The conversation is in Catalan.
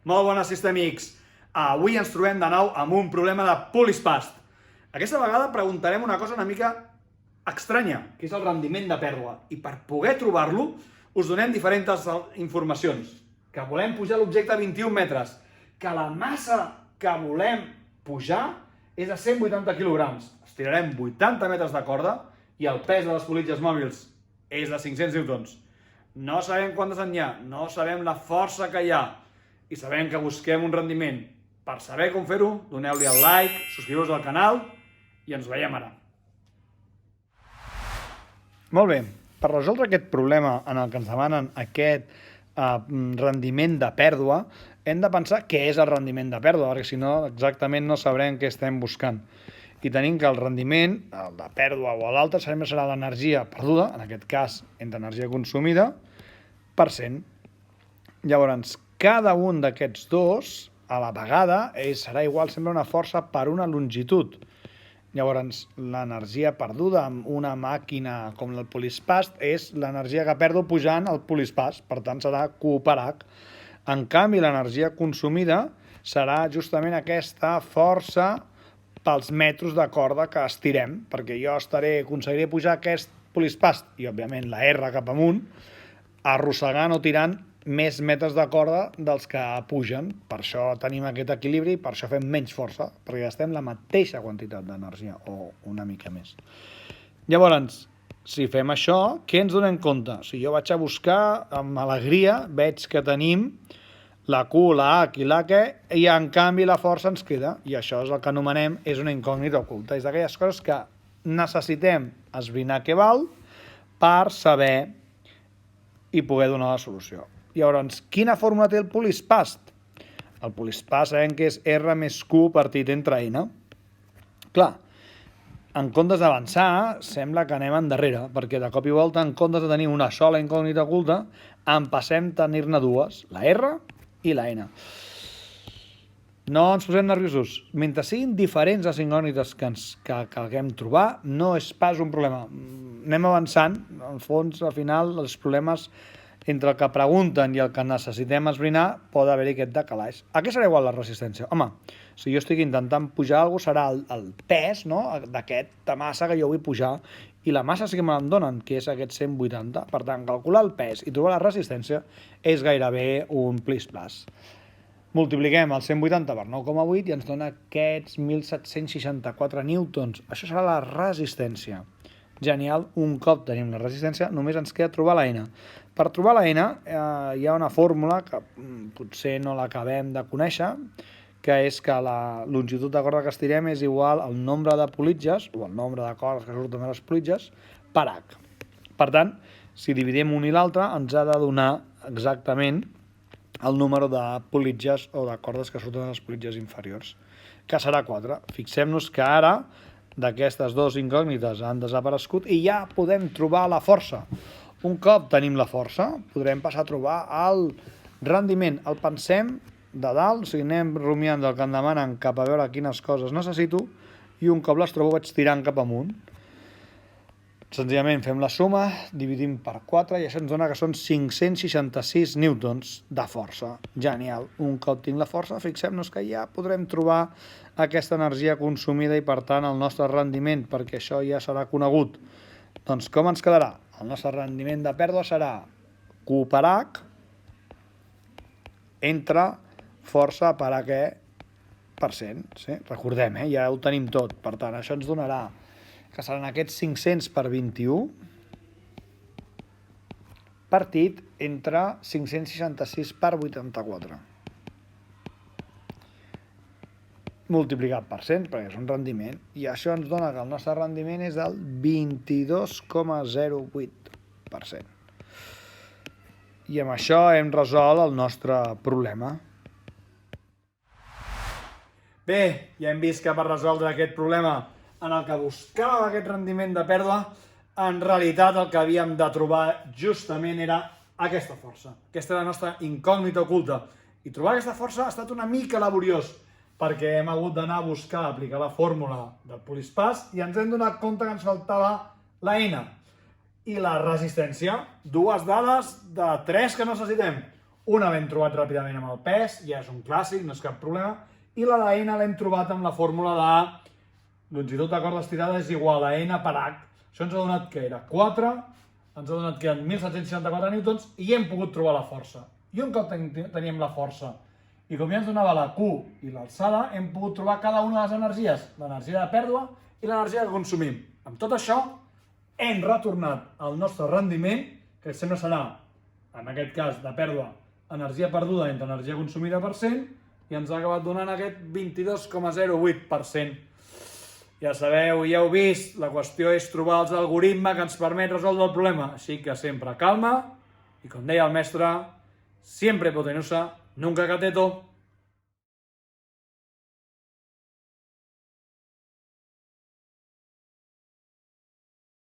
Molt bones, sistèmics! Avui ens trobem de nou amb un problema de polispast. Aquesta vegada preguntarem una cosa una mica estranya, que és el rendiment de pèrdua. I per poder trobar-lo, us donem diferents informacions. Que volem pujar l'objecte a 21 metres, que la massa que volem pujar és de 180 quilograms. Estirarem 80 metres de corda i el pes de les politges mòbils és de 500 newtons. No sabem quantes en hi ha, no sabem la força que hi ha i sabem que busquem un rendiment. Per saber com fer-ho, doneu-li el like, subscriu-vos al canal i ens veiem ara. Molt bé, per resoldre aquest problema en el que ens demanen aquest rendiment de pèrdua, hem de pensar què és el rendiment de pèrdua, perquè si no exactament no sabrem què estem buscant. I tenim que el rendiment, el de pèrdua o l'altre, sempre serà l'energia perduda, en aquest cas entre energia consumida, per 100. Llavors, cada un d'aquests dos, a la vegada, serà igual sempre una força per una longitud. Llavors, l'energia perduda amb una màquina com el polispast és l'energia que perdo pujant el polispast, per tant serà Q per H. En canvi, l'energia consumida serà justament aquesta força pels metres de corda que estirem, perquè jo aconseguiré pujar aquest polispast i, òbviament, la R cap amunt, arrossegant o tirant més metres de corda dels que pugen. Per això tenim aquest equilibri i per això fem menys força, perquè gastem la mateixa quantitat d'energia, o una mica més. Llavors, si fem això, què ens donem compte? Si jo vaig a buscar amb alegria, veig que tenim la Q, la H i la Q, i en canvi la força ens queda, i això és el que anomenem és una incògnita oculta. És d'aquelles coses que necessitem esbrinar què val per saber i poder donar la solució. Llavors, quina fórmula té el polispast? El polispast sabem que és R més Q partit entre N. Clar, en comptes d'avançar, sembla que anem endarrere, perquè de cop i volta, en comptes de tenir una sola incògnita oculta, en passem a tenir-ne dues, la R i la N. No ens posem nerviosos. Mentre siguin diferents les incògnites que calguem trobar, no és pas un problema. Anem avançant. En fons, al final, els problemes entre el que pregunten i el que necessitem esbrinar pot haver-hi aquest decalaix. A què serà igual la resistència? Home, si jo estic intentant pujar alguna cosa, serà el pes, no?, d'aquesta massa que jo vull pujar, i la massa sí que me l'en donen, que és aquest 180. Per tant, calcular el pes i trobar la resistència és gairebé un plis-plas. Multipliquem el 180 per 9,8 i ens dona aquests 1.764 newtons. Això serà la resistència. Genial, un cop tenim la resistència, només ens queda trobar la N. Per trobar la N hi ha una fórmula que potser no l'acabem de conèixer, que és que la longitud de corda que estirem és igual al nombre de politges, o el nombre de cordes que surten de les politges, per H. Per tant, si dividim un i l'altre, ens ha de donar exactament el número de politges o de cordes que surten de les politges inferiors, que serà 4. Fixem-nos que ara d'aquestes dues incògnites han desaparegut i ja podem trobar la força. Un cop tenim la força, podrem passar a trobar el rendiment. El pensem de dalt, o sigui, anem rumiant del que em demanen cap a veure quines coses necessito, i un cop les trobo vaig tirant cap amunt. Senzillament fem la suma, dividim per 4 i això ens dona que són 566 newtons de força. Genial. Un cop tinc la força, fixem-nos que ja podrem trobar aquesta energia consumida i, per tant, el nostre rendiment, perquè això ja serà conegut. Doncs com ens quedarà? El nostre rendiment de pèrdua serà Q per H entre força per H per 100. Sí? Recordem, ja ho tenim tot. Per tant, això ens donarà que seran aquests 500 per 21 partit entre 566 per 84. Multiplicat per 100, perquè és un rendiment, i això ens dona que el nostre rendiment és del 22,08%. I amb això hem resolt el nostre problema. Bé, ja hem vist que per resoldre aquest problema en el que buscàvem aquest rendiment de pèrdua, en realitat el que havíem de trobar justament era aquesta força. Aquesta era la nostra incògnita oculta. I trobar aquesta força ha estat una mica laboriós, perquè hem hagut d'anar a buscar, aplicar la fórmula del polispast i ens hem donat compte que ens faltava la N. I la resistència, dues dades de 3 que necessitem. Una l'hem trobat ràpidament amb el pes, ja és un clàssic, no és cap problema, i la de n l'hem trobat amb la fórmula de longitud de corda estirada és igual a n per h. Això ens ha donat que era 4, ens ha donat que eren 1.764 newtons i hem pogut trobar la força. I un cop teníem la força i com ja ens donava la Q i l'alçada, hem pogut trobar cada una de les energies, l'energia de pèrdua i l'energia que consumim. Amb tot això, hem retornat el nostre rendiment, que sempre serà, en aquest cas de pèrdua, energia perduda entre energia consumida per cent, i ens ha acabat donant aquest 22,08%. Ja sabeu, ja heu vist, la qüestió és trobar els algoritmes que ens permet resoldre el problema. Així que sempre calma, i com deia el mestre, siempre hipotenusa, nunca cateto.